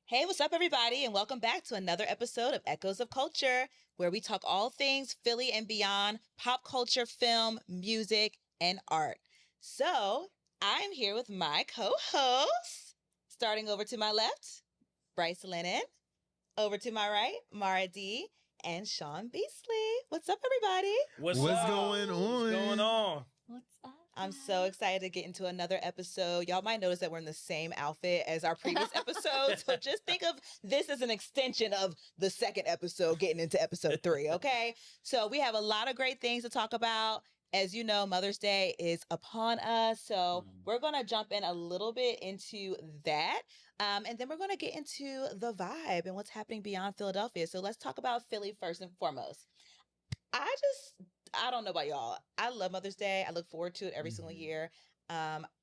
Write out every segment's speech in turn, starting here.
Hey, what's up, everybody, and welcome back to another episode of Echoes of Culture, where we talk all things Philly and beyond, pop culture, film, music, and art. So, I'm here with my co-hosts, starting over to my left, Bryce Lennon, over to my right, Mara D, and Sean Beasley. What's up, everybody? What's going on? What's going on? What's up? I'm so excited to get into another episode. Y'all might notice that we're in the same outfit as our previous episode. So just think of this as an extension of the second episode getting into episode 3, okay? So we have a lot of great things to talk about. As you know, Mother's Day is upon us. So we're going to jump in a little bit into that. And then we're going to get into the vibe and what's happening beyond Philadelphia. So let's talk about Philly first and foremost. I don't know about y'all. I love Mother's Day. I look forward to it every single year.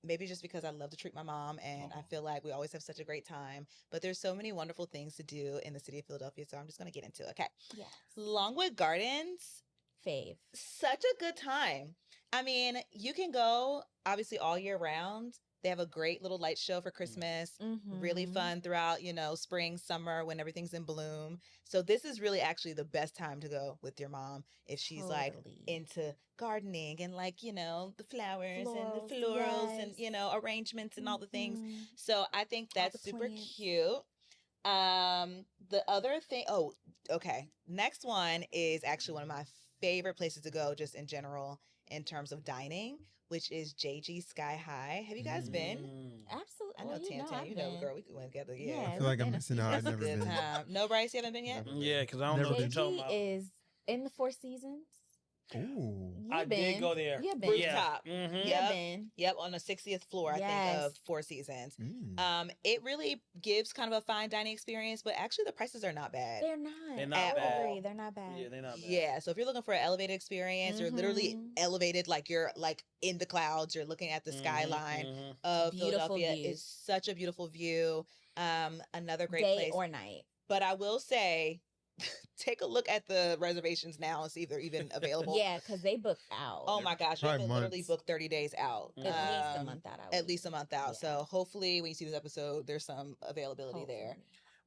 Maybe just because I love to treat my mom and I feel like we always have such a great time. But there's so many wonderful things to do in the city of Philadelphia. So I'm just going to get into it. Okay. Yes. Longwood Gardens. Fave. Such a good time. I mean, you can go obviously all year round. They have a great little light show for Christmas. Really fun throughout, spring, summer, when everything's in bloom. So this is really actually the best time to go with your mom if she's like into gardening and like, the flowers and the florals and, arrangements and all the things. So I think that's super cute. The other thing, okay. Next one is actually one of my favorite places to go just in general in terms of dining, which is JG Sky High. Have you guys been? Absolutely. I know, Tam, girl, we went together. Yeah. I feel like I'm missing out. I've never been. No, Bryce, you haven't been yet? Yeah, because I don't know what you're talking about. is in the Four Seasons. Ooh. I did go there. You've been. Rooftop. Yep, on the 60th floor, I think, of Four Seasons. It really gives kind of a fine dining experience, but actually the prices are not bad. They're not. They're not bad. They're not bad. Yeah, they're not bad. Yeah, so if you're looking for an elevated experience, you're literally elevated, like you're like in the clouds, you're looking at the skyline of Beautiful Philadelphia. views. It's such a beautiful view. Another great Day place. or night. But I will say, take a look at the reservations now and see if they're even available. Yeah, because they book out. Oh my gosh, you have to Probably literally book 30 days out. At least a month out. At least a month out. So hopefully when you see this episode, there's some availability there.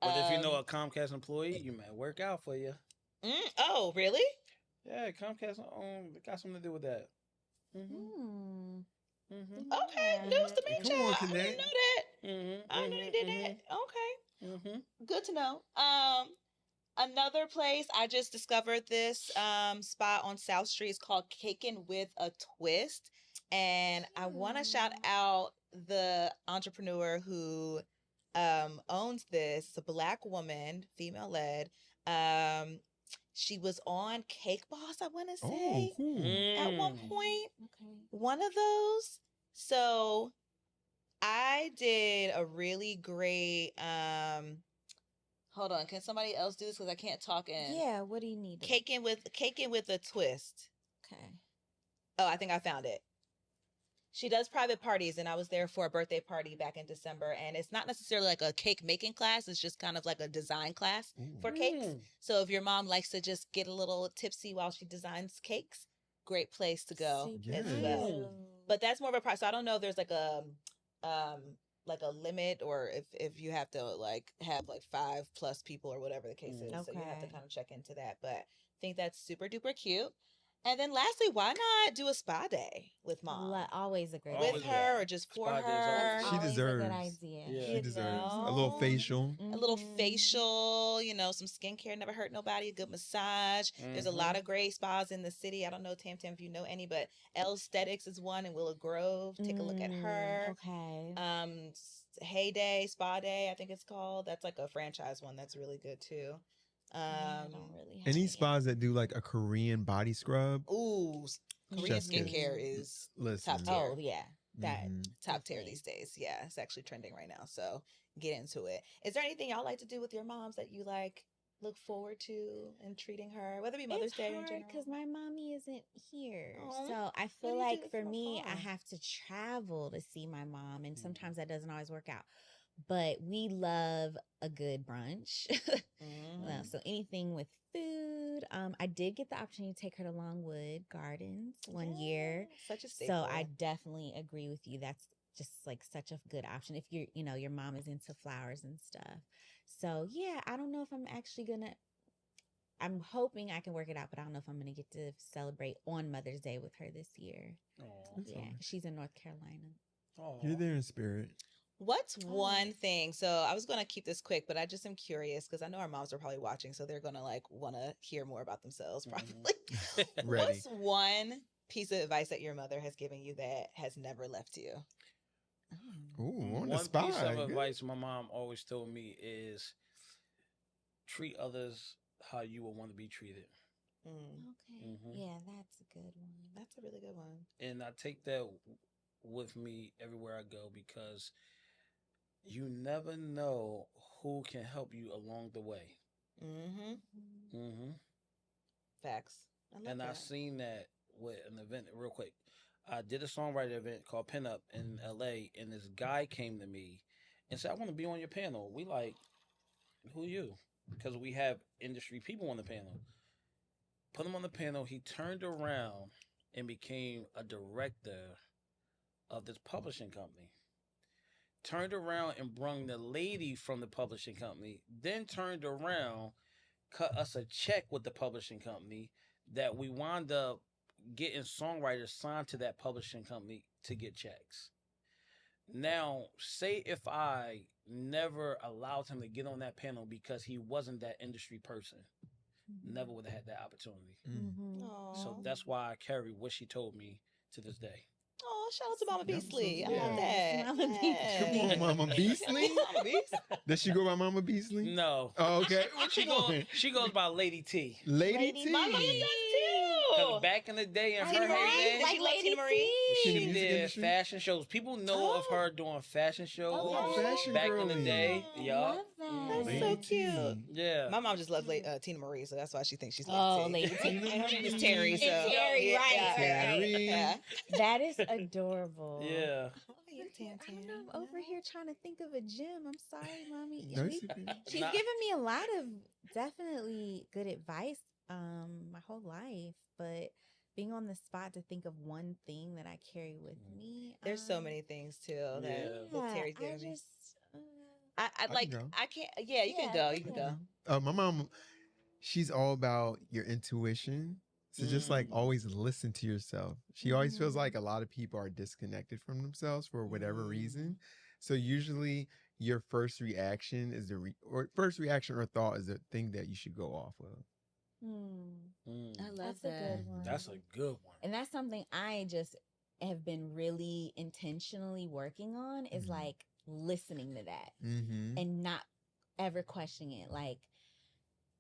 But if you know a Comcast employee, you might work out for you. Oh, really? Yeah, Comcast got something to do with that. Okay, news to me, child. I didn't know that. I didn't know they did that. Okay. Good to know. Another place, I just discovered this spot on South Street. It's called Cakin' with a Twist. And I want to shout out the entrepreneur who owns this. It's a Black woman, female-led. She was on Cake Boss, I want to say, at one point. Okay. One of those. So I did a really great... hold on, can somebody else do this? Because I can't talk in. Yeah, what do you need? Cakin' with a Twist. Okay. Oh, I think I found it. She does private parties, and I was there for a birthday party back in December. And it's not necessarily like a cake making class. It's just kind of like a design class for cakes. So if your mom likes to just get a little tipsy while she designs cakes, great place to go as well. But that's more of a price. So I don't know if there's like a limit or if you have to like have like 5+ people or whatever the case is. So you have to kind of check into that. But I think that's super duper cute. And then lastly, why not do a spa day with mom? Always a great With her or just for her? She deserves. A good idea. Yeah. She deserves a little facial. A little facial, some skincare, never hurt nobody, a good massage. There's a lot of great spas in the city. I don't know, Tam, if you know any, but Elle Aesthetics is one in Willow Grove. Take a look at her. Okay. Heyday Spa Day, I think it's called. That's like a franchise one that's really good too. I don't really have Any spas that do like a Korean body scrub? Ooh, Korean skincare is top tier. Oh, yeah. That top tier these days. Yeah, it's actually trending right now. So get into it. Is there anything y'all like to do with your moms that you like look forward to and treating her, whether it be Mother's Day in general? Because my mommy isn't here. Aww. So I feel do you like do for from me, afar? I have to travel to see my mom. And sometimes that doesn't always work out. But we love a good brunch. So anything with food. I did get the opportunity to take her to Longwood Gardens one year. Such a staple. So I definitely agree with you. That's just like such a good option if you're, your mom is into flowers and stuff. So yeah, I don't know if I'm actually gonna. I'm hoping I can work it out, but I don't know if I'm gonna get to celebrate on Mother's Day with her this year. Oh, Yeah, she's in North Carolina. You're there in spirit. What's one thing? So I was going to keep this quick, but I just am curious because I know our moms are probably watching, so they're going to like want to hear more about themselves probably. Ready. What's one piece of advice that your mother has given you that has never left you? Ooh, on the One spot. piece of Good. advice my mom always told me is treat others how you would want to be treated. Okay. Mhm. Yeah, that's a good one. That's a really good one. And I take that with me everywhere I go because you never know who can help you along the way. Facts. I love And that. I've seen that with an event real quick. I did a songwriter event called Pin Up in LA, and this guy came to me and said, I want to be on your panel. We like, who are you? Because we have industry people on the panel. Put him on the panel. He turned around and became a director of this publishing company. Turned around and brung the lady from the publishing company. Then turned around, cut us a check with the publishing company that we wound up getting songwriters signed to that publishing company to get checks. Now, say if I never allowed him to get on that panel because he wasn't that industry person, never would have had that opportunity. So that's why I carry what she told me to this day. Oh, shout out to Mama Yep, Beasley. so I love yes, that. Mama Beasley. Yeah. Come on, Mama Beasley. Mama Beasley. Does she go by Mama Beasley? No. Oh, okay. Well, She goes by Lady T. Lady T. My mom does too. Because back in the day, in her heyday, Like Lady Tina Marie. She in the she music did industry? fashion shows. People know of her doing fashion shows. Oh, fashion back in the girly. day. I Yup. love that. That's Lady so T. cute. Yeah. My mom just loves Tina Marie, so that's why she thinks she's Lady Oh, T. Lady T. And her name is Terry. So It's Terry, yeah, right, yeah, Terry. yeah. That is adorable. Yeah. Oh, yeah, Tan I don't know. I'm over here trying to think of a gym. I'm sorry, Mommy. No, it's okay. She's Nah. given me a lot of definitely good advice my whole life, but being on the spot to think of one thing that I carry with me. There's so many things too that Terry's I giving me. just I can like. go. I can't. Yeah, you can go. You can go. My mom, she's all about your intuition. So just like always listen to yourself. She always feels like a lot of people are disconnected from themselves for whatever reason. So usually your first reaction is first reaction or thought is the thing that you should go off of. I love that's a good one. That's a good one. And that's something I just have been really intentionally working on is like listening to that and not ever questioning it. Like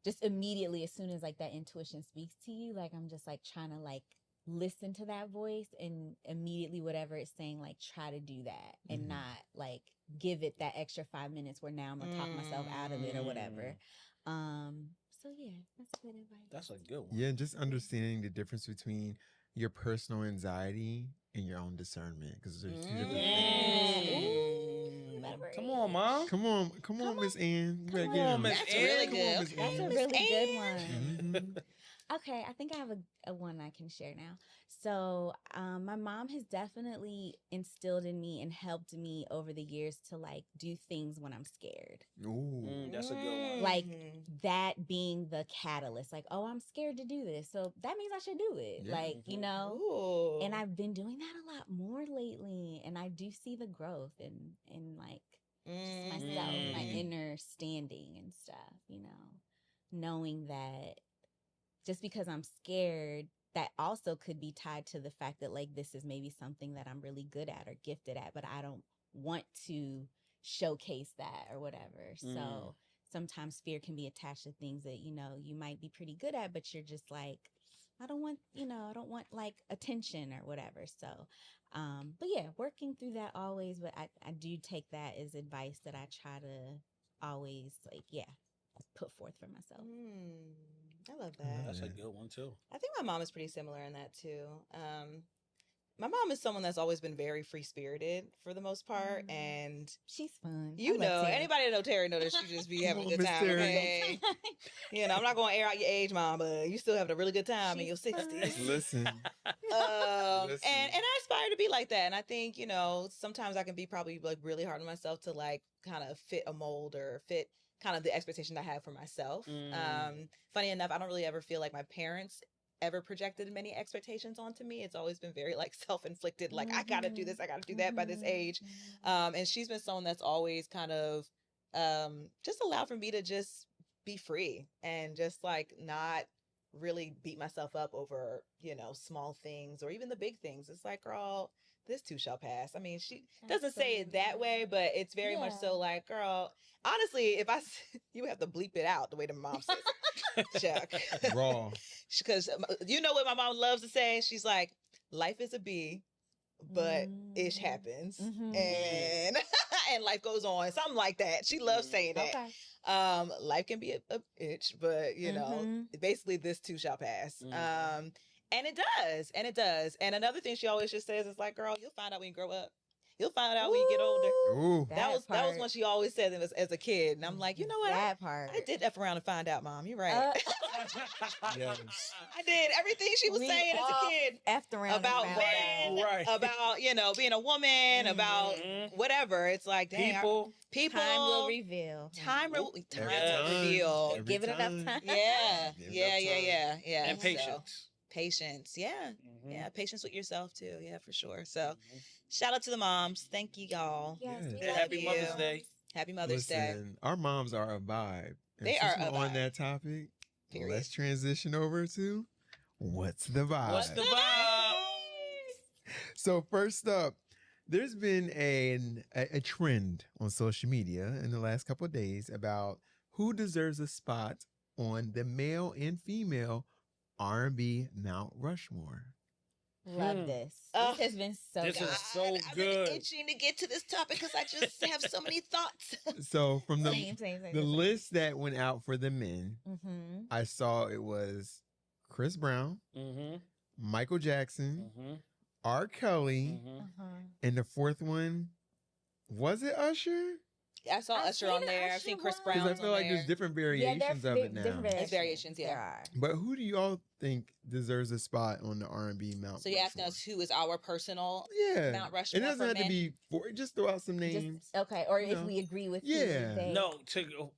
just immediately as soon as like that intuition speaks to you, like I'm just like trying to like listen to that voice and immediately whatever it's saying, like try to do that and not like give it that extra 5 minutes where now I'm gonna talk myself out of it or whatever. So yeah, that's good advice. That's a good one. Yeah, just understanding the difference between your personal anxiety and your own discernment because there's two different things. Come on, Mom. Come on, Miss Ann. You better get on, him. Miss That's Ann. really Come on, good. Miss That's a Ann. really good one. Mhm. Okay, I think I have a one I can share now. So my mom has definitely instilled in me and helped me over the years to like do things when I'm scared. Ooh. That's a good one. Like that being the catalyst. Like, oh, I'm scared to do this. So that means I should do it. Yeah. Like, you know. Ooh. And I've been doing that a lot more lately. And I do see the growth in like just myself, my inner standing and stuff, you know. Knowing that just because I'm scared, that also could be tied to the fact that like this is maybe something that I'm really good at or gifted at, but I don't want to showcase that or whatever. So sometimes fear can be attached to things that, you know, you might be pretty good at, but you're just like, I don't want like attention or whatever. So, but yeah, working through that always, but I do take that as advice that I try to always like, put forth for myself. I love that. That's a good one too. I think my mom is pretty similar in that too. my mom is someone that's always been very free spirited for the most part, and she's fun. you know, anybody that know Terry know that she just be having a good Miss time. Terry. Okay? You know, I'm not going to air out your age, mom, but you still having a really good time in your 60s. Listen. And I aspire to be like that, and I think, you know, sometimes I can be probably like really hard on myself to like kind of fit a mold or fit kind of the expectation I have for myself. Funny enough, I don't really ever feel like my parents ever projected many expectations onto me. It's always been very like self-inflicted, like I gotta do this, I gotta do that by this age. And she's been someone that's always kind of just allowed for me to just be free and just like not really beat myself up over, you know, small things or even the big things. It's like, girl, this too shall pass. I mean, she doesn't say it that way, but it's very much so like, girl, honestly, if you have to bleep it out the way the mom says it. Chuck. Raw. Because you know what my mom loves to say? She's like, life is a bee, but ish happens. And and life goes on. Something like that. She loves saying that. Okay. Life can be a itch, but you know, basically this too shall pass. And it does. And it does. And another thing she always just says is like, girl, you'll find out when you grow up. You'll find out when you get older. Ooh. That was what she always said as a kid. And I'm like, you know what? That part. I did F around and find out, Mom. You're right. Yes. I did everything she was saying as a kid. F'd around About men, about, you know, being a woman, about whatever. It's like, dang, people. Time will reveal. Time will reveal. Give it enough time. Yeah. And patience. Patience. Yeah. Yeah. Patience with yourself too. Yeah, for sure. So shout out to the moms. Thank you, y'all. Yes, Yes. Happy Mother's Day. Happy Mother's Day. Our moms are a vibe. And They since are a we're on vibe. that topic. Period. Let's transition over to What's the Vibe? What's the vibe? So first up, there's been a trend on social media in the last couple of days about who deserves a spot on the male and female R&B Mount Rushmore. Love this. This has been so This good. is so I've good. been itching to get to this topic because I just have so many thoughts. So from the Same. list that went out for the men, I saw it was Chris Brown, Michael Jackson, R. Kelly, and the fourth one, was it Usher? I saw I've Usher on seen there. I've Usher seen Chris one. Brown. Because I feel like there's different variations of it now. There's variations, yeah. There are. But who do y'all think deserves a spot on the R&B Mount So you're asking us who is our personal Yeah. Mount Rushmore It doesn't for have to men? be just throw out some names. Okay, or You if know. we agree with Yeah. who you think. No,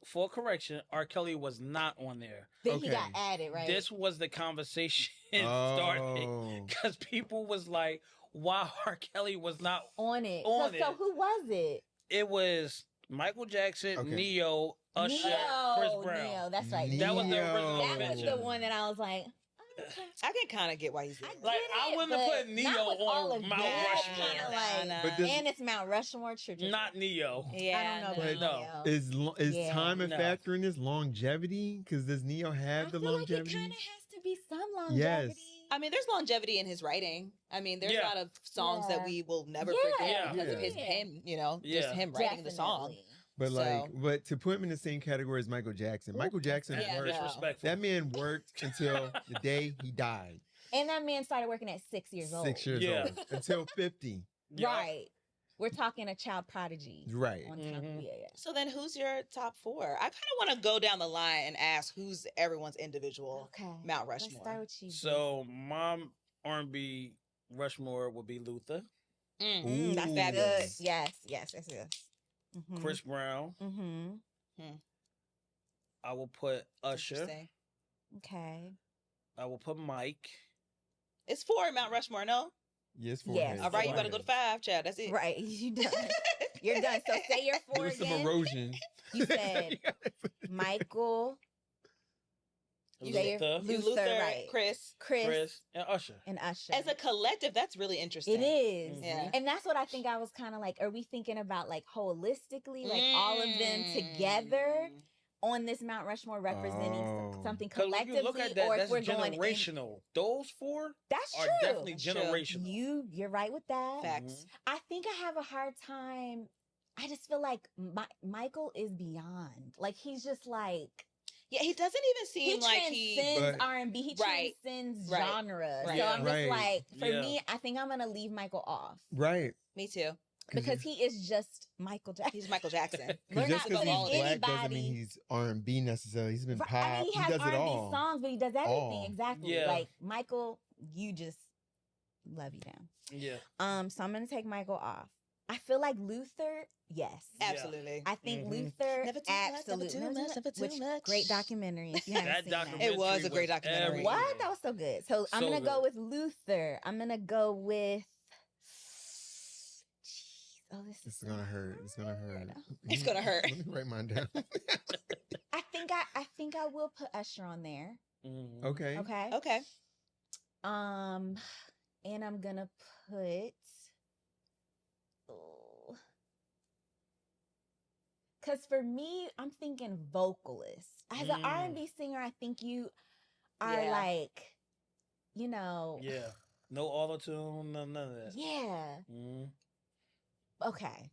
for correction, R. Kelly was not on there. Then he Okay. got added, right? This was the conversation started Oh. because people was like, "Why R. Kelly was not on it. on So who was it? It was Michael Jackson, Okay. Neo, Usher, Chris Brown. Neo, that's right. That was the Neo. original That was picture. the one that I was like, I can kind of get why he's there. Like, I wouldn't have put Neo on Mount Rushmore. But this- and it's Mount Rushmore tradition. Not Neo. Yeah, I don't know But about Neo. is Yeah. time a No. factor in this longevity? Because does Neo have I the feel like longevity? it kind of has to be some longevity. I mean, there's longevity in his writing. I mean, there's a Yeah. lot of songs that we will never Yeah. forget Yeah. because of his Yeah. him, you know, Yeah. just him writing the song. Definitely. But So- but to put him in the same category as Michael Jackson, Michael Jackson Yeah, worked. no. Disrespectful. That man worked until the day he died. And that man started working at 6 years old. 6 years Yeah. old until 50. Yeah. Right. We're talking a child prodigy. Right. On top of it. So then who's your top four? I kind of want to go down the line and ask who's everyone's individual Okay. Mount Let's Rushmore. start with you. So my R&B Rushmore would be Luther, Ooh. That's Good. fabulous. Yes. Chris Brown. I will put Usher. Interesting. Okay. I will put Mike. It's four Mount Rushmore, no? Yes, for Yes. him. All right, you Four. better go to five, Chad. That's it. Right. You done. You're done. So say your There four was some again. erosion. You said Michael, Luther, Luther, right. Chris. and Usher. and Usher. As a collective, that's really interesting. It is. Yeah. And that's what I think I was kind of like, are we thinking about like holistically, like all of them together on this Mount Rushmore representing Oh. something Because when collectively, you look at that, or if that's we're going in, generational. Those four that's are true. definitely That's true. generational. You're right with that. Facts. I think I have a hard time. I just feel like Michael is beyond. Like he's just like Yeah, he doesn't even seem like he transcends But- R&B. He Right. transcends Right. genre. Right. So I'm just Right. like, for Yeah. me, I think I'm gonna leave Michael off Right. Me too. because he is just Michael Jackson. He's Michael Jackson. We're Because just not because he's gonna black doesn't anybody- mean he's R&B necessarily. He's been Right, pop. I mean, he has does R&B it all. songs, but he does everything All. exactly. Yeah. Like Michael, you just love you down. Yeah. So I'm gonna take Michael off. I feel like Luther, yes. Absolutely. I think Mhm. Luther, Never too much, absolutely. never too much, never too Which, much. great documentary. If you haven't That seen that. documentary It was a great documentary. everything. What? That was so good. So I'm So gonna go good. with Luther. I'm gonna go with. Jeez. Oh, this It's is so gonna hurt. It's gonna hard. hurt. It's gonna hurt. Let me write mine down. I think I will put Usher on there. Mhm. Okay. Okay. Okay. And I'm gonna put. Because for me, I'm thinking vocalist. As an Mm. R&B singer, I think you are Yeah. like, you know, Yeah. No auto-tune, none of that. yeah. Mhm. Okay.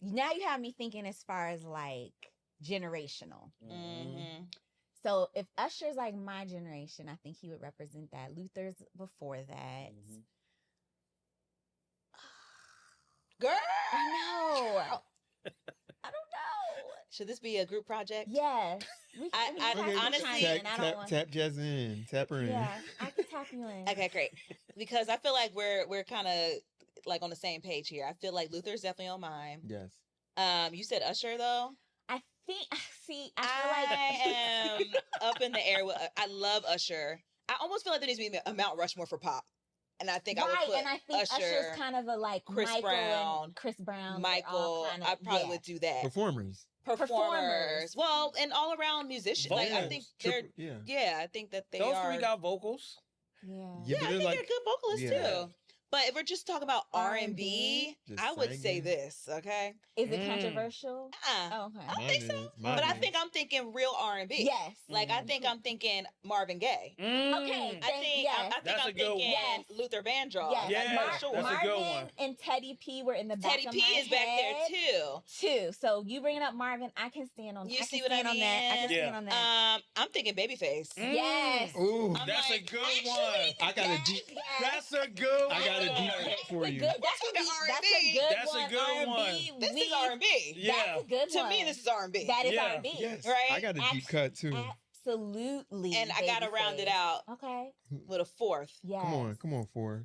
Now you have me thinking as far as like generational. Mhm. Mm-hmm. So if Usher's like my generation, I think he would represent that. Luther's before that. Mhm. Girl. I know. I don't know. Should this be a group project? Yes. We I- can I- tap Okay, you honestly- in. I don't tap, want- tap Jazz in. Tap her in. Yeah, I can tap you in. Okay, great. Because I feel like we're kind of like on the same page here. I feel like Luther's definitely on mine. Yes. You said Usher though. I think. See, I I feel like am up in the air with. I love Usher. I almost feel like there needs to be a Mount Rushmore for pop, and I think I would right, put and I think Usher, Usher's kind of a like Chris Michael Brown, and Chris Brown. Michael. I probably would do that. Performers. Performers. Well, and all around musicians. Like I Vocals. think they're. Yeah. Yeah, I think that they Those are. three got vocals. Yeah. Yeah, Yeah, but I they're think like they're good vocalists yeah. too. But if we're just talking about R&B, Just I would say singing. this. Okay. Is it Mm. controversial? Oh, okay. I don't Mine think so. is, mine But I is. think I'm thinking real R&B. Yes. Like I think I'm thinking Marvin Gaye. Okay. I think yes. I think That's I'm a good one. thinking Yes. Luther Vandross. Yes. Yeah, Like, for that's a sure. good Marvin one. and Teddy P were in the back Teddy of P my is back there head, too. too. So you bringing up Marvin, I can stand on. You I see can what I stand on that. I can mean? stand on that. I'm thinking Babyface. Yes. Ooh, I'm That's like, a good actually, one. I got a deep. Yes. That's a good one. I got a deep cut That's for a you. good. That's Fucking a R&B. good That's a one. good one. R&B. This is R&B. Yeah. That's a good To one. me, this is R&B. That is Yeah. R&B. Yes. Right? I got a deep cut too. Absolutely. And I gotta round it Babyface. out Okay. with a fourth. Yes. Come on, four.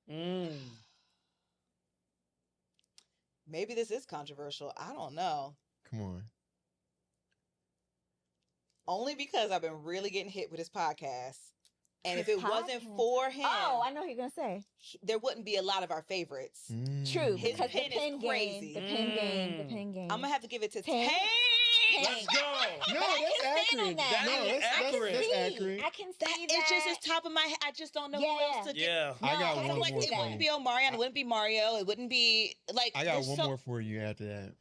Mm. Maybe this is controversial. I don't know. Come on. Only because I've been really getting hit with his podcast. And if His it wasn't podcast? for him, Oh, I know what you're gonna say. there wouldn't be a lot of our favorites. Mm. True, His because the pen is pen crazy. game, the pen game, the pen game. I'm gonna have to give it to Tank. Tank. Let's go. No, But I that's can stand on accurate. that. No, That is that's accurate. That's See, accurate. I can see That that. it's just his top of my head. I just don't know who Yeah. else to get. Yeah. I got No, one So more like for it wouldn't you. be Omarion, it wouldn't be Mario, it wouldn't be like I got there's one so- more for you after that.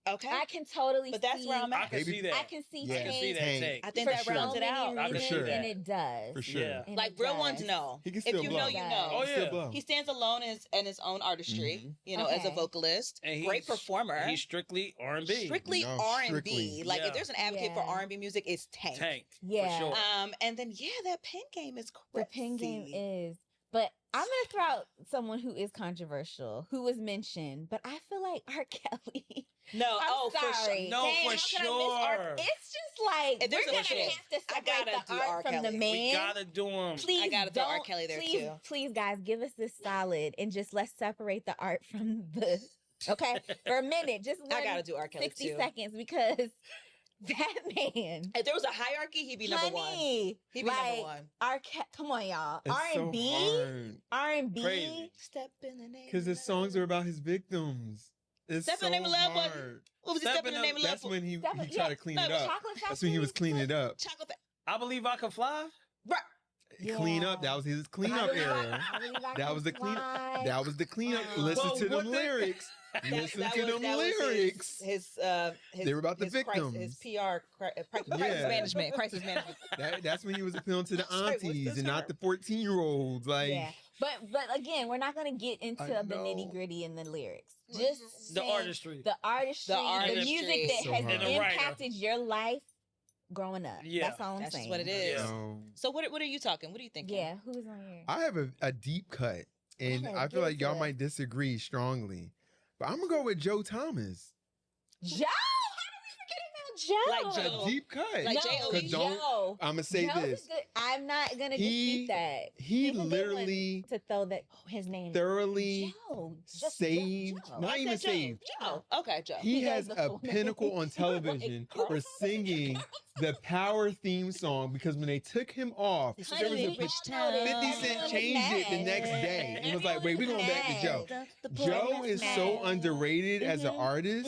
Okay. I can totally. But that's see, where I'm I at. can Baby- see that. I can see. Yeah. I can see that Tank. take. I think For that sure. rounds it out. I can see that. and it does. For sure. Yeah. And Like it real ones does. know. He can If still you blow. know, you know. Oh, He can still yeah. blow. He stands alone in his own artistry, Mhm. you know, as a Okay. vocalist. And Great he's- performer. He's strictly R&B. Strictly No, R&B. strictly. Like Yeah. if there's an advocate for Yeah. R&B music, it's Tank. Tank. Yeah. For sure. And then that pen game is crazy. The pen game is. But I'm gonna throw out someone who is controversial, who was mentioned, but I feel like R. Kelly. No, I'm for sure. sorry. No, Dang, for how can I miss R- sure. It's just like If there's we're a gonna shit, have to I separate gotta the do art R. from the Kelly. man. We gotta do him. Please gotta throw R. Kelly there, please, too. Please, guys, give us this solid and just let's separate the art from the. Okay, for a minute, just I gotta do R. Kelly 60 too. seconds because that man. If there was a hierarchy, he'd be number one. Honey, He'd be like, number one. Come on, y'all. It's R&B, so R&B. Crazy. Step in the name. because his songs are about his victims. It's Step in so the name of love, what- hard. What was he Step stepping in in the name of love? That's when he Step- tried yeah, to clean no, it but up. Chocolate That's when he was Factory? cleaning it up. Chocolate. I believe I can fly. Right. Clean up. Yeah. That was his I cleanup believe era. I believe I That can was the clean. fly. That was the cleanup. Wow. Listen Well, to what them the- lyrics. Listen to them lyrics. His They were about the his victims. His PR, crisis Yeah. management, crisis management. That's when he was appealing to the Sorry, what's aunties this and not term? the 14-year-olds. Like, Yeah, but again, we're not gonna get into I the know. nitty gritty in the lyrics. Just The saying artistry. the artistry, The the artistry music is that so has hard. And the writer. impacted your life. growing up. Yeah. That's all I'm That's saying. just what it is. Yeah. So what are you talking? What are you thinking? Yeah, who's on here? I have a deep cut, and ahead, I give feel it like to y'all us. might disagree strongly, but I'm gonna go with Joe Thomas. Joe? How did we forget about Joe? Like Joe. A deep cut. Like no, J.O.E.? 'Cause don't- Joe. I'm gonna say Joe's this. is good. I'm not gonna He- dispute that. he He's a good one literally to throw that his name. thoroughly Joe. Just saved, Joe. not I even said Joe. saved. Joe. Okay, Joe. He He has gave the a full pinnacle name. on television Like, for singing the Power theme song, because when they took him off, This there was is a a rich town. 50 Cent changed it the next day. It was like, wait, we're going back to Joe. Joe is so underrated as an artist.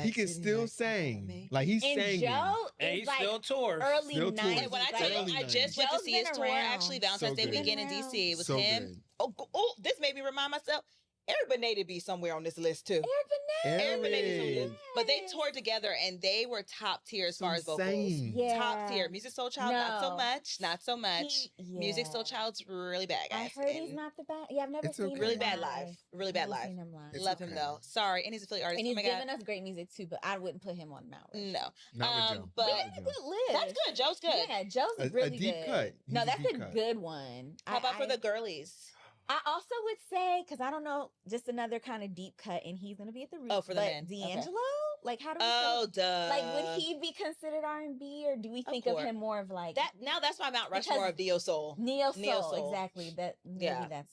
He can still sing. Like, he's And singing. Joe And is he like still tours. early Still tours. 90s. And when I like, tell you, Early I just went to Joe's see his been tour around. actually Valentine's So Day good. weekend in DC. It was So him. good. Oh, this made me remind myself. Eric Benet to be somewhere on this list too. Eric Eric Benet is on Eric. this. But they toured together and they were top tier as far as vocals. Insane. Yeah. Top tier. Music Soul Child, not so No. much. Not so much. Music Soul yeah. Child's really bad, I guys. heard he's And not the bad. Yeah, I've never It's seen okay. him really bad live. Really bad Never live. seen him live. It's Love him okay. though. Sorry. And he's a Philly artist. And Oh he's my giving God. us great music too, but I wouldn't put him on Mount Rushmore. No. Not with Joe. but- Not That's a with good Joe. list. That's good. Joe's good. Yeah, Joe's A really deep good. cut. No, He's a that's deep a cut. good one. How about for the girlies? I also would say, because I don't know, just another kind of deep cut, and he's gonna be at the Roots. Oh, for the but men. Okay. D'Angelo, like how do we? Oh, feel? duh. Like, would he be considered R&B, or do we think of course. him more of like That now that's my Mount Rushmore Because- of Neo Soul. neo soul? Neo soul. Exactly. That maybe Yeah. that's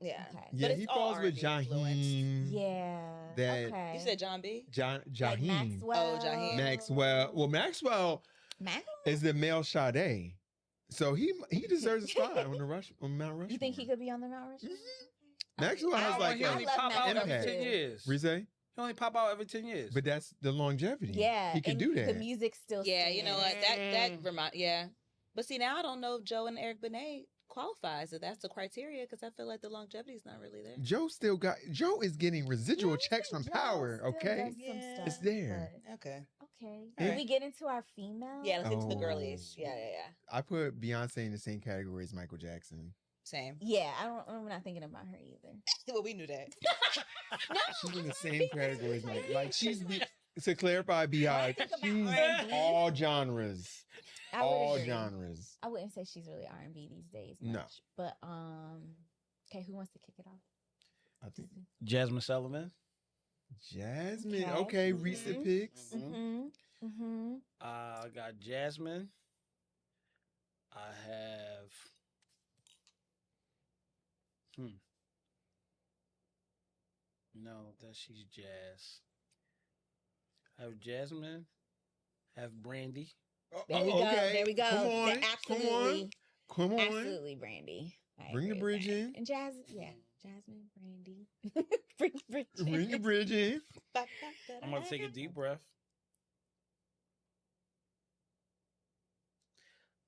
Yeah. okay. Yeah, it's he all falls with R&B influenced. Jaheim. Yeah. That- okay. You said John B? Jaheim. like Maxwell. Oh, Jaheim. Maxwell. Well, Maxwell Maxwell? is the male Sade. So he deserves a spot on Mount Rushmore. You think he could be on the Mount Rushmore? Maxwell I has want like him I only love pop out every impact. 10 years. Rizé? He only pop out every 10 years. But that's the longevity. Yeah, He can and do that. The music still. Yeah, you know what? stands. Yeah. But see, now I don't know if Joe and Eric Benet qualifies, if that's the criteria, because I feel like the longevity is not really there. Joe is getting residual checks from Joe Power, still okay? does some Yeah. stuff, It's there. but- Okay. Okay. All Did right. we get into our female? Yeah, let's get to the Oh. girlies. Yeah. I put Beyonce in the same category as Michael Jackson. Same. Yeah, I'm not thinking about her either. Well, we knew that. She's in the same category as Michael. Like to clarify, Beehive, Think about she's R&B. all genres. I would All agree. genres. I wouldn't say she's really R&B these days. No. Much, but okay, who wants to kick it off? I think Jasmine Sullivan. Jasmine. Okay. Okay, recent picks. Mm-hmm. Mm-hmm. I got Jasmine. I have. No, that she's Jazz. I have Jasmine. Have Brandy. There we go. Okay, There we go. Come on. Absolutely. Come on. Absolutely, Brandy. I Bring the agree with bridge that. in. And Jasmine, Brandy. Bring the bridge in. Bring the bridge in. I'm going to take a deep breath.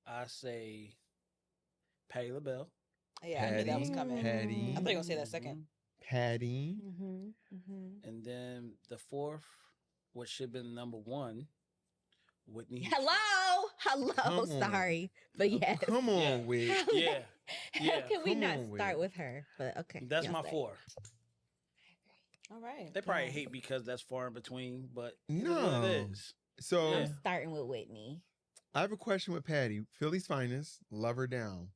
I say Patti LaBelle. Yeah, I knew that was Patty, coming. Patty. I thought you were going to say that second. Patty. Mm-hmm. Mm-hmm. And then the fourth, what should have been number one, Whitney Houston. Hello. Come on. Sorry. But yes. Come on, Yeah. Whit. Yeah, How yeah. can we Come not on, start Will. with her? But okay. That's y'all my say. four. All right. They probably Yeah. hate because that's far in between, but it is No. what it is. So Yeah. I'm starting with Whitney. I have a question with Patty. Philly's finest, love her down.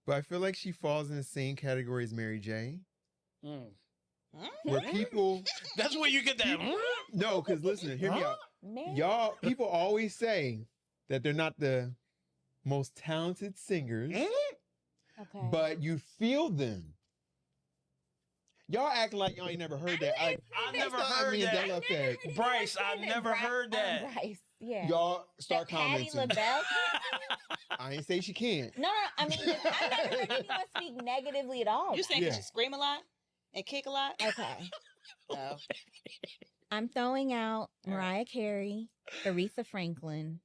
But I feel like she falls in the same category as Mary J. Mm. Where people That's where you get that. no, because listen, hear me out. Man. Y'all, people always say that they're not the most talented singers, Okay. but you feel them. Y'all act like y'all ain't never heard that. I never heard that. Effect. Bryce, I've never heard that. Bryce, yeah. Y'all start That Patti commenting. LaBelle. I ain't say she can't. No, I mean, I never heard anyone speak negatively at all. You saying Yeah. she scream a lot and kick a lot? Okay. No. I'm throwing out All right. Mariah Carey, Aretha Franklin,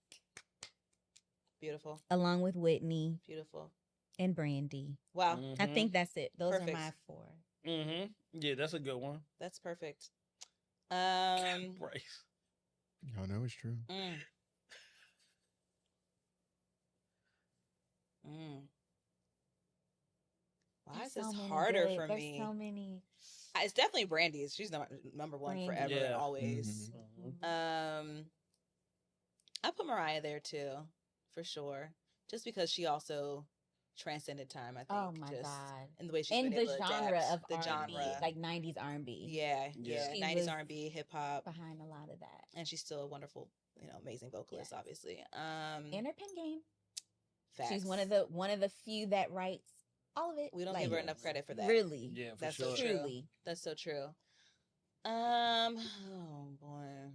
Beautiful. along with Whitney Beautiful. and Brandy. Wow. I think that's it. Those Perfect. are my four. Mm-hmm. Yeah, that's a good one. That's perfect. Bryce. Y'all know it's true. Mm. Mm. Why There's is this so many harder good- for there's me? so many. It's definitely Brandy's. She's number one Brandy. forever Yeah. and always. Mhm. I put Mariah there too, for sure. Just because she also transcended time, I think. Oh my just God. in the way she's In been the able to genre adapt of the R&B, genre, like 90s R&B. yeah, She 90s was R&B, hip hop, behind a lot of that. and she's still a wonderful, amazing vocalist, Yes. obviously. And her pen game. Facts. She's one of the few that writes all of it. We don't like, give her enough credit for that. Really. Yeah, for That's sure. so true. Truly. That's so true. Oh boy.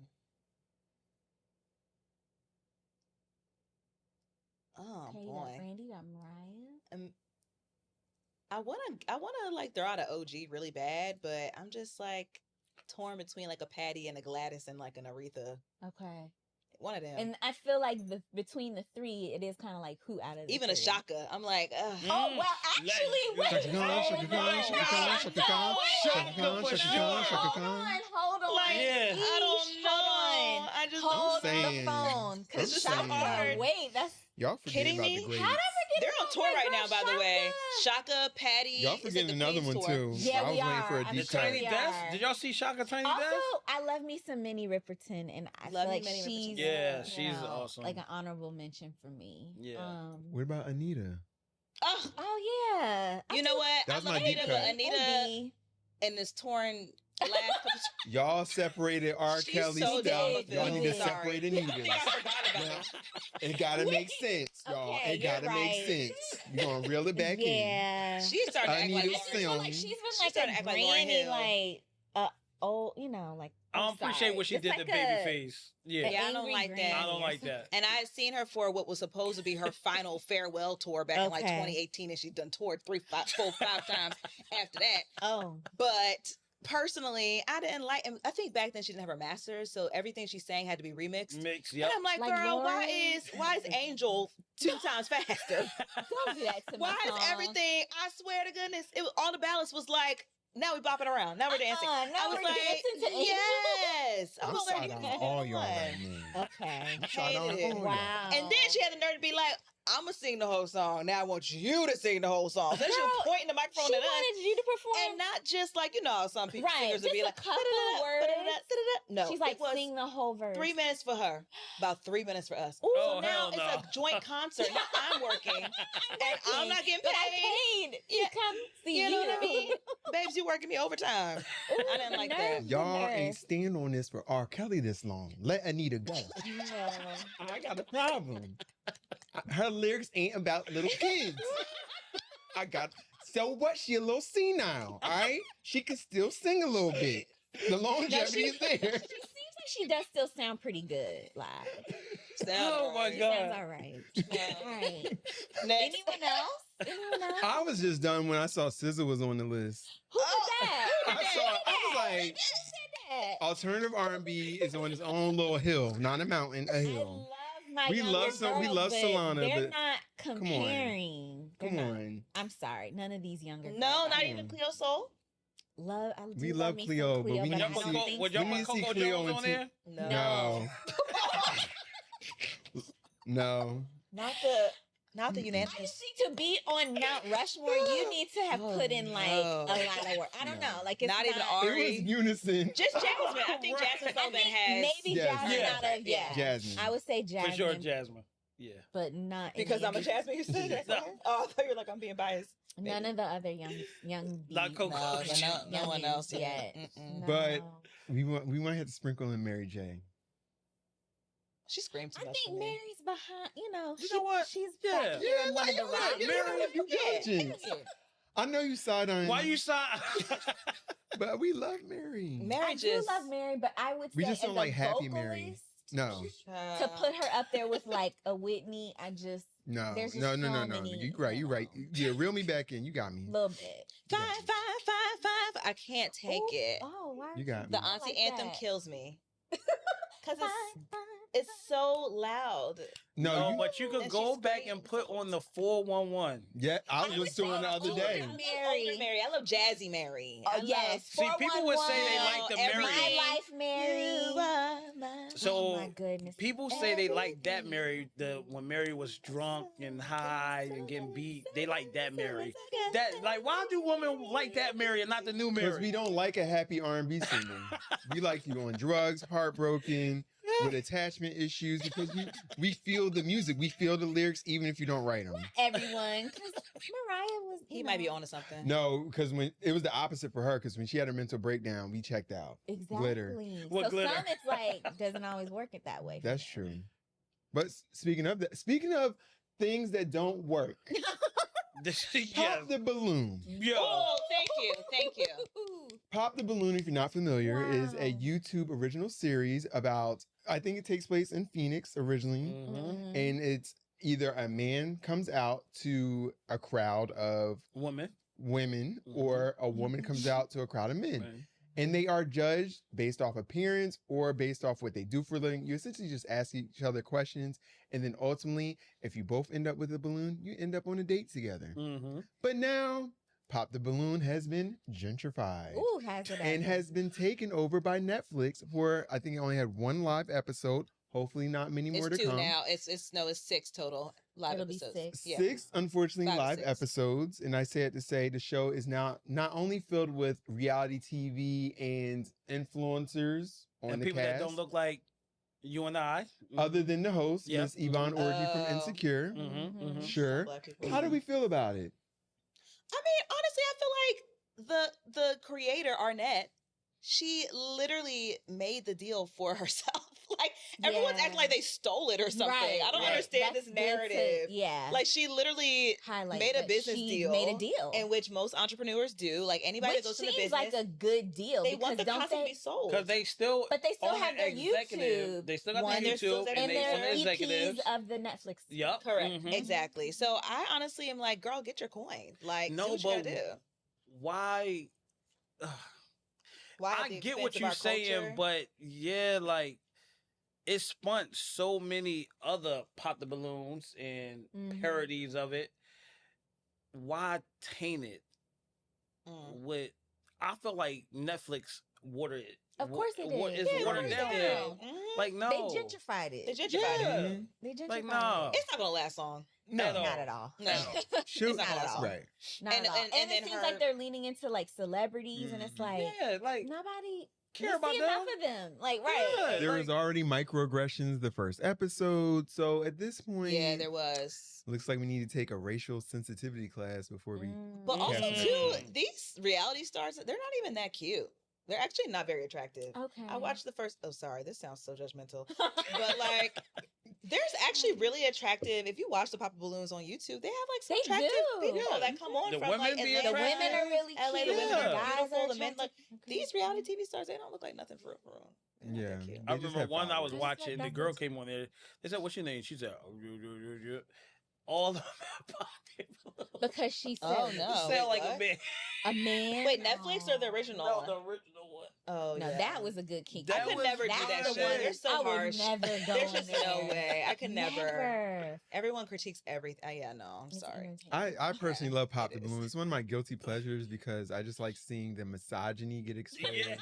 Oh Okay, you boy. got Brandy, you got Mariah. I wanna like throw out an OG really bad, but I'm just like torn between like a Patty and a Gladys and like an Aretha. Okay. One of them. And I feel like between the three, it is kind of like who out of the Even a three? Shaka. I'm like, ugh. Oh, well, actually, wait. Shaka Khan, Shaka Khan, Shaka Khan, Shaka Khan, Shaka Khan, Shaka Khan, Shaka Khan. Hold on. Like, Yeah. I don't Eesh, know. Hold on. I just Hold I'm the saying- phone. I'm It's just so saying- hard. Wait, that's... Y'all forget Kidding about me? the greats. How did I They're forget on about tour my right girl now, by the way. Shaka? Shaka, Patty. Y'all is at forgetting the another Queens one tour. too. Yeah, I was we waiting for are. a I'm deep The cut. Tiny We Desk? are. Did y'all see Shaka Tiny Also, Desk? I love me some Minnie Riperton, and I Love feel me like Minnie she's Riperton. Yeah, you she's know, awesome. like an honorable mention for me. Yeah. What about Anita? Oh, Oh yeah. you know what? That's I love my deep Anita, cut. but Anita in this torn last couple. Y'all separated R. She's Kelly so stuff. did. Y'all We need to did. separate I Anita's. think I forgot about Now, it. it gotta make sense, y'all. Okay, It gotta you're make right. sense. We're gonna reel it back in. Yeah. She started to act like Anita Lauryn Sing. Hill. Like she's been She like started a to act like Lauryn granny, Hill. like old, you know, like I don't appreciate what she Just did to like Babyface. Yeah. Yeah, I don't angry like that. granny I don't or like something. that. And I had seen her for what was supposed to be her final farewell tour back in like Okay. 2018, and she'd done toured 5 times after that. Oh, But personally, I didn't like. And I think back then she didn't have her masters, so everything she sang had to be remixed. Mix, And yep. I'm like, Like girl, Lauren? why is Angel 2 times faster? don't do that to my Why is song. everything? I swear to goodness, all the ballads was like. Now we bopping around. Now we're dancing. now I was we're like, dancing to Angel. yes. I'm was side on all y'all right now. Okay. Side on all Hated it. y'all. Wow. And then she had the nerve to be like, I'm going to sing the whole song. Now I want you to sing the whole song. So she was Girl, pointing the microphone She at us. wanted you to perform. And not just like, how some people Right, singers would be just like, a couple "Da-da-da, words." da-da-da, da-da-da." No, She's like, it was sing the whole verse. 3 minutes for her, about 3 minutes for us. Ooh, Oh, So now hell it's no. a joint concert. Now I'm working, and I'm not getting But I paid. paid Yeah. to come see You know what I mean? Babes, you working me overtime. Ooh, I didn't like the that. nerve, the Y'all nerve. ain't stand on this for R. Kelly this long. Let Anita go. No. I got a problem. Her lyrics ain't about little kids. So what? She a little senile, all right? She can still sing a little bit. The longevity is there. She seems like she does still sound pretty good live. Oh my She God. sounds all right. All right. Next. Anyone else? Anyone else? I was just done when I saw SZA was on the list. Who did that? I was like, Who said that? alternative R&B is on its own little hill, not a mountain, a I hill. love my We younger love we girls, love but Solana, They're but not on. comparing. They're Come not. on. I'm sorry. None of these younger girls. No, not I even Cleo Soul. love. I We do love me some Cleo, but we I need to don't see- think Would so. y'all We need put to see Coco Cleo Jones and on T- there? No. No. Not the unanimous. Honestly, to be on Mount Rushmore, you need to have Oh, put in like no. a lot of work. I don't No. know, like it's Not even It Ari. was unison. Just Jasmine. I think Right. Jasmine I Sullivan think has. maybe Jasmine. Jasmine Yeah. out of Jasmine. I would say For Jasmine, sure, Jasmine. Yeah. but not Because any I'm a of Jasmine Houston. No. Oh, I thought you were like, I'm being biased. none of the other young Not bees. Coco. No one else yet. yet. No. But we might have to sprinkle in Mary J. She screamed too I much for think me. Mary's behind. You know, You know what? She's Yeah. back here in one of the Yeah, rocks. Mary, you diligent. I know you side on. Why you side? But we love Mary. Mary I do love Mary, but I would say We just don't as like a Happy Mary. vocalist, No, to put her up there with like a Whitney, I just no, There's just no. so many, You right. You right. Yeah, reel me back in. You got me. a little bit. You Five, got me. five, five, five. I can't take Ooh, it. Oh, why? You got The me. auntie like anthem that. kills me. Because Fine, it's so loud. No, you, but you could And go she back screams. and put on the 411. yeah, I was listening to it the other Older day. Mary. Mary. I love Jazzy Mary. Oh, I love yes. See, people would say they 411, like the every- Mary. My Life Mary. You are my- So oh my goodness. people say they like that Mary, when Mary was drunk and high and getting beat. They like that Mary. That like, why do women like that Mary and not the new Because Mary? we don't like a happy R&B singer. We like you on drugs, heartbroken, with attachment issues because we feel the music, we feel the lyrics, even if you don't write them. Everyone, because Mariah was. He might be onto something. No, because when it was the opposite for her, because when she had her mental breakdown, we checked out. Exactly. Glitter. What so glitter? some it's like doesn't always work it that way. for That's them. true. But speaking of that, speaking of things that don't work, Yes. Pop the Balloon. Yo. Oh, thank you. Pop the Balloon, if you're not familiar, is a Wow. YouTube original series about, I think it takes place in Phoenix originally. Mhm. And it's either a man comes out to a crowd of Woman. women Mhm. or a woman comes out to a crowd of men. Right. And they are judged based off appearance or based off what they do for a living. You essentially just ask each other questions. And then ultimately, if you both end up with a balloon, you end up on a date together. Mm-hmm. But now, Pop the Balloon has been gentrified. Ooh, has it? And has been taken over by Netflix for, I think it only had one live episode. Hopefully not many more It's to 2 come. now. It's 6 total live It'll be episodes. 6. Yeah. 6, unfortunately, 5 to live 6. episodes. And I say it to say the show is now not only filled with reality TV and influencers on And the people cast, that don't look like you and I. other than the host, Yep. Miss Yvonne Orji from Oh. Insecure. Mm-hmm. Mm-hmm. Sure. Black people. How do we feel about it? I mean, honestly, I feel like the creator Arnett, she literally made the deal for herself. Like everyone's Yeah. acting like they stole it or something. Right, I don't right. understand That's this good to- narrative. yeah. Like she literally highlight made a that business she deal. Made a deal. in which most entrepreneurs do. Like anybody Which that goes into seems business, like a good deal. they want the because don't content to they? be sold. Because they still. But they still own have the their executive. YouTube They still got one, their they're still YouTube and executives. they own and the their executives. EPs of the Netflix. Yep. Correct. Mhm. Exactly. So I honestly am like, girl, get your coin. Like, No, do what you gotta but do. Why? Why at I the get expense what of you're our saying, culture? but yeah, like it spun so many other Pop the Balloons and Mhm. parodies of it. Why taint it Mm. with? I feel like Netflix watered it. Of course they did. It's Yeah, watered they down did. now. Mhm. Like no, They gentrified it. They gentrified Yeah. it. Mhm. They gentrified Like, nah. it. It's not gonna last long. No. At all. Not at all. No. Shoot. not at all. Right. Not And- at all. and And, then it seems her- like they're leaning into like celebrities, and it's like Yeah, like nobody care we about see them. enough of them. Like right. Yeah. There like- was already microaggressions the first episode. So at this point, Yeah, there was. looks like we need to take a racial sensitivity class before we. But also Mm. too, these reality stars, they're not even that cute. They're actually not very attractive. Okay. I watched the first. Oh, sorry, this sounds so judgmental. But like, there's actually really attractive. If you watch the Papa Balloons on YouTube, they have like some They attractive do. people that come on The from women like be Atlanta. The women are really LA, cute. the women are The guys beautiful, are the men look- attractive. Okay. These reality TV stars, they don't look like nothing for real. They're not that Yeah. cute. I They just remember have one I was followers. watching. The That's girl nice. came on there. They said, "What's your name?" She said, "Oh, you." All of them have Pop the Balloons. Because she said Oh, no. Sound wait, like what? a man. a man. Wait, Netflix or the original No, one? the original one. Oh, No, yeah. that was a good kink. That I could was- never do That's that the shit. one They're so I would harsh. never go There's in just there. no way. I could never. Never. Everyone critiques everything. Yeah, no, I'm It's sorry. entertaining. I personally love Pop it the is. Balloon. It's one of my guilty pleasures because I just like seeing the misogyny get exposed. Yeah.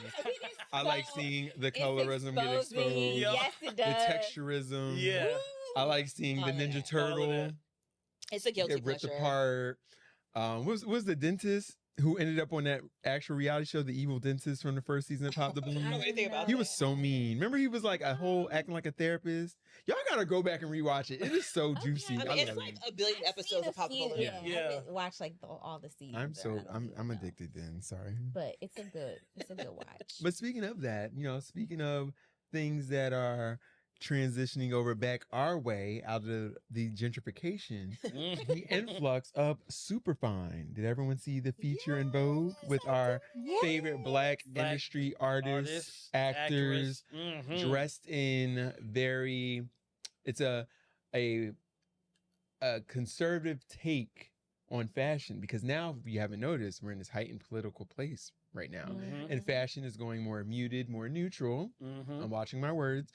I like seeing the colorism get exposing. exposed. Yeah. Yes, it The does. texturism. Yeah. Woo. I like seeing Oh, the yeah. Ninja All of Turtle that. It's a guilty get ripped pleasure. apart. Was the dentist who ended up on that actual reality show, the evil dentist from the first season of Pop the I don't know Balloon? anything about He that. was so mean. Remember, he was like a whole acting like a therapist. Y'all gotta go back and rewatch it. It is so Okay. juicy. I I mean, it's love like it. a billion I've episodes seen of Pop a the few, Balloon. Yeah, Yeah. I didn't watch like all the seasons. I'm or so I don't I'm even know. addicted then. Sorry. But it's a good watch. But speaking of that, speaking of things that are transitioning over back our way out of the gentrification, Mm. the influx of Superfine. Did everyone see the feature in Vogue with our favorite black Black industry artists, Artists, actors, actress. dressed in very, it's a conservative take on fashion, because now, if you haven't noticed, we're in this heightened political place right now. Mhm. And fashion is going more muted, more neutral. Mhm. I'm watching my words.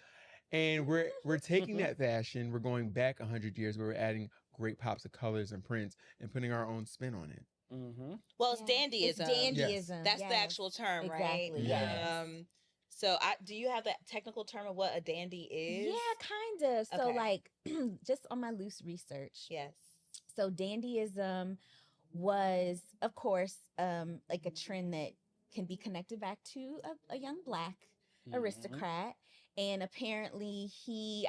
And we're taking that fashion, we're going back 100 years where we're adding great pops of colors and prints and putting our own spin on it. Mhm. Well, it's Yeah. dandyism. It's dandyism. That's the yes. actual term, right? Exactly, yes. So, do you have the technical term of what a dandy is? Yeah, kind of. So, Okay. like, just on my loose research. Yes. So, dandyism was, of course, like a trend that can be connected back to a young black Mhm. aristocrat. And apparently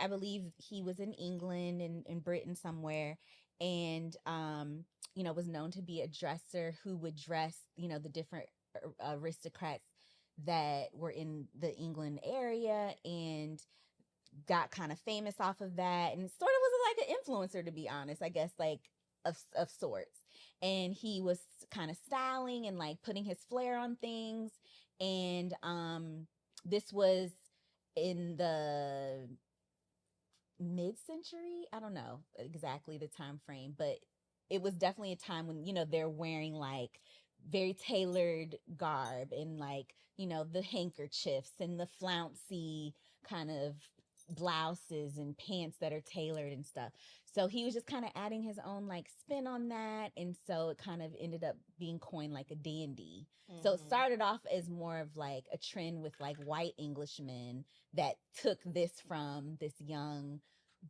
I believe he was in England and in Britain somewhere, and was known to be a dresser who would dress, the different aristocrats that were in the England area, and got kind of famous off of that, and sort of was like an influencer, to be honest, I guess, like of sorts. And he was kind of styling and like putting his flair on things. And this was in the mid-century. I don't know exactly the time frame, but it was definitely a time when, they're wearing like very tailored garb, and like, the handkerchiefs and the flouncy kind of blouses and pants that are tailored and stuff. So he was just kind of adding his own like spin on that, and so it kind of ended up being coined like a dandy. Mm-hmm. So it started off as more of like a trend with like white Englishmen that took this from this young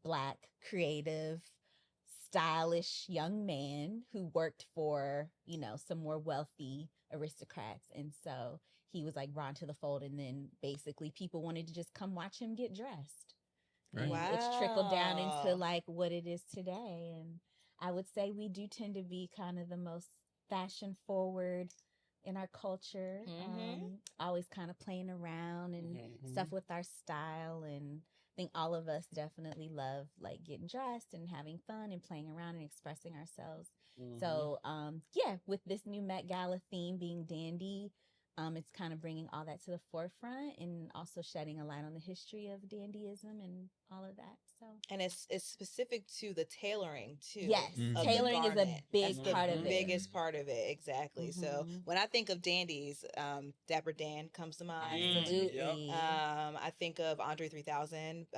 Black creative stylish young man who worked for, some more wealthy aristocrats. And so he was like brought to the fold, and then basically people wanted to just come watch him get dressed. Right. Wow. It's trickled down into like what it is today. And I would say we do tend to be kind of the most fashion forward in our culture. Mm-hmm. Always kind of playing around and stuff with our style. And I think all of us definitely love like getting dressed and having fun and playing around and expressing ourselves. Mm-hmm. So with this new Met Gala theme being dandy, it's kind of bringing all that to the forefront, and also shedding a light on the history of dandyism and all of that. So, and it's specific to the tailoring too. Yes, tailoring is a big part of it. Biggest part of it, exactly. Mm-hmm. So when I think of dandies, Dapper Dan comes to mind. Absolutely. I think of Andre 3000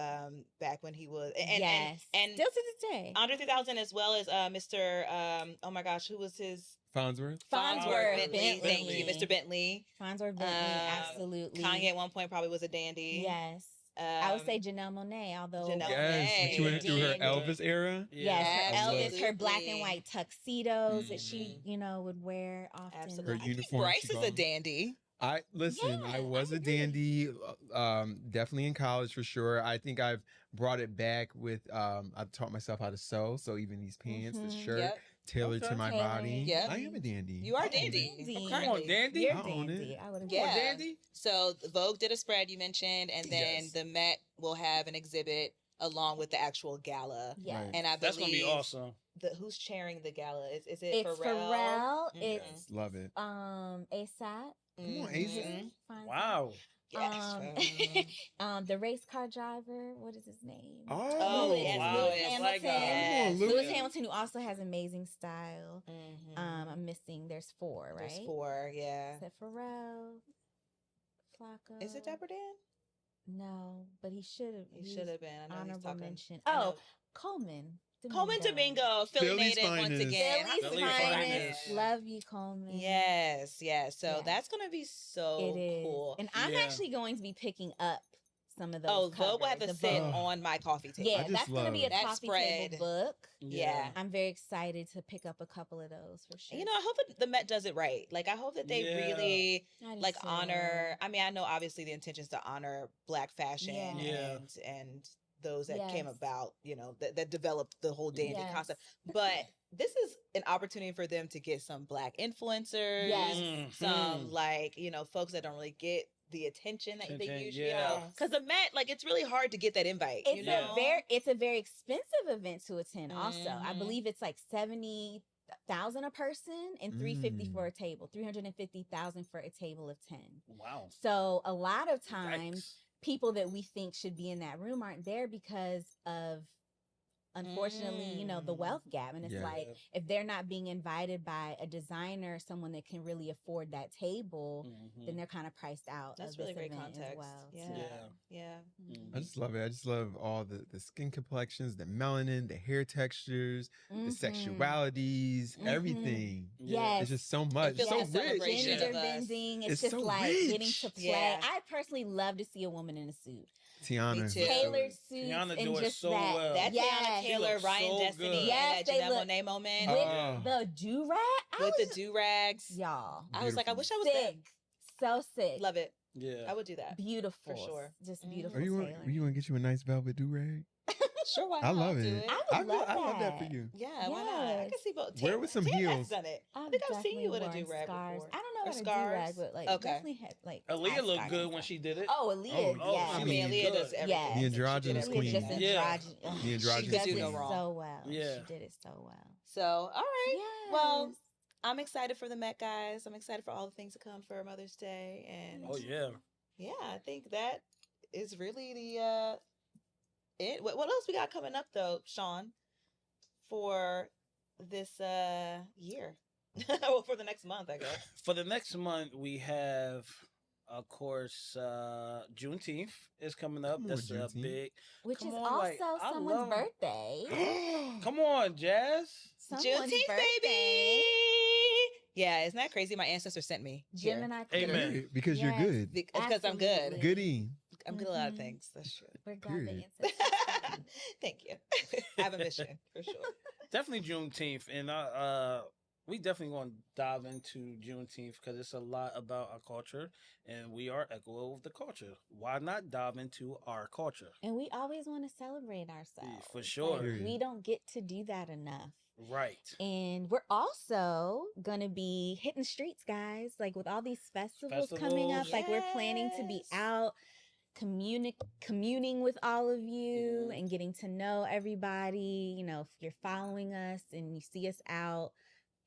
back when he was, and still to this day, Andre 3000, as well as Mr. Oh my gosh, who was his? Farnsworth Bentley. Thank you, Mr. Bentley. Farnsworth Bentley, absolutely. Kanye at one point probably was a dandy. Yes. I would say Janelle Monáe, although she went through her Elvis era. Yes, her Elvis, her black and white tuxedos that she, would wear often. Absolutely. Her uniform. Bryce is a dandy. I was a dandy, definitely in college for sure. I think I've brought it back with, I've taught myself how to sew. So even these pants, this shirt, tailored to my body. Yep. I am a dandy. You are dandy. Come on, dandy. You're dandy. I would agree. Dandy. So Vogue did a spread you mentioned, and then the Met will have an exhibit along with the actual gala. Yeah. Right. And I believe that's gonna be awesome. Who's chairing the gala? Is it it's Pharrell? It's love it. ASAP. Come on, ASAP. Wow. Yes. The race car driver, what is his name? Yes, wow. Lewis Hamilton. Yes. Lewis Hamilton, who also has amazing style. Mm-hmm. I'm missing. There's 4, right? There's 4, yeah. Is that Pharrell? Flacco? Is it Dapper Dan? No, but he should have. He should have been. I know honorable he's mention. Oh, Coleman. Domingo, Philly native once again. Philly's finest. Love you, Coleman. Yes. So that's going to be so cool. And I'm actually going to be picking up some of those. Vogue will have to sit on my coffee table. Yeah, that's going to be a coffee spread. Table book. Yeah. I'm very excited to pick up a couple of those for sure. I hope that the Met does it right. Like, I hope that they really honor. I mean, I know obviously the intention is to honor Black fashion and those that came about, that developed the whole dandy concept. But this is an opportunity for them to get some Black influencers, some folks that don't really get the attention that they usually because the Met, it's really hard to get that invite. It's a very expensive event to attend. Also, I believe it's like $70,000 a person and $350 for a table, $350,000 for a table of 10. Wow! So a lot of times, people that we think should be in that room aren't there because of, unfortunately, the wealth gap. And it's if they're not being invited by a designer, someone that can really afford that table, then they're kind of priced out. That's of really this great event context. As well. Yeah. I just love it. I just love all the skin complexions, the melanin, the hair textures, the sexualities, everything. Yes. It's just so much. It's so rich. Gender bending. It's just so getting to play. I personally love to see a woman in a suit. Tiana. Tailored suits. Tiana and does just so that. well. That Tiana Taylor, Ryan Destiny, and that Janelle Monáe moment. With the do-rag? With the do-rags. Y'all. I was like, I wish I was sick. So sick. Love it. Yeah. I would do that. Beautiful. For sure. Just Mhm. beautiful. Are you want to get you a nice velvet do rag? Sure, why I not? love I'll do it. I would love I love that for that. you. Yeah, why not? I can Yes. see both. Wear it with some Tam has heels. done it. I think I've seen you with a definitely do rag worn before. I don't know Or about a do scarves. rag, but like Okay. definitely had like Aaliyah tie looked scarves good and when stuff. she did it. Oh, Aaliyah, Oh, yes. I I mean, mean, Aaliyah does yes. everything. The androgynous She did queen. Just everything. Yeah. androgynous. The She androgynous does do it no queen. wrong. so well. Yeah. She did it so well. So, all right. Yes. Well, I'm excited for the Met, guys. I'm excited for all the things to come for Mother's Day. And Oh yeah. yeah, I think that is really the it. What else we got coming up though, Sean, for this year? Well, for the next month, I guess. For the next month, we have, of course, Juneteenth is coming up. Come on, That's a Juneteenth. big. Which Come is on, also like, I someone's love- birthday. Come on, Jazz. Someone's Juneteenth, birthday. baby. Yeah, isn't that crazy? My ancestors sent me here. Gemini. Amen. Good, because you're Yes. good. Because I'm good. Absolutely. Goody. I'm good at a lot of Mhm. things. That's true. We're glad Period. the ancestors. Thank you. I have a mission for sure. Definitely Juneteenth, and we definitely want to dive into Juneteenth because it's a lot about our culture, and we are echo of the culture. Why not dive into our culture? And we always want to celebrate ourselves. for sure. Like, Period. we don't get to do that enough. Right. And we're also going to be hitting streets, guys. Like with all these festivals coming up, Festivals. like we're planning to be Yes. out communing with all of you Mhm. and getting to know everybody. You know, if you're following us and you see us out,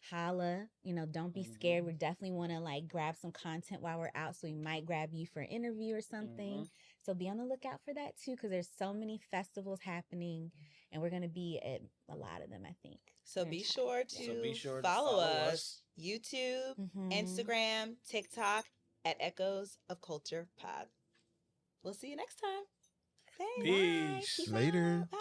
holla, don't be scared. Mhm. We definitely want to like grab some content while we're out. So we might grab you for an interview or something. Mhm. So be on the lookout for that too, because there's so many festivals happening and we're going to be at a lot of them, I think. So We're be excited. sure Yeah. to, So be sure to follow follow us. us. YouTube, Mhm. Instagram, TikTok at Echoes of Culture Pod. We'll see you next time. Thanks. Peace. Peace Later. out. Bye.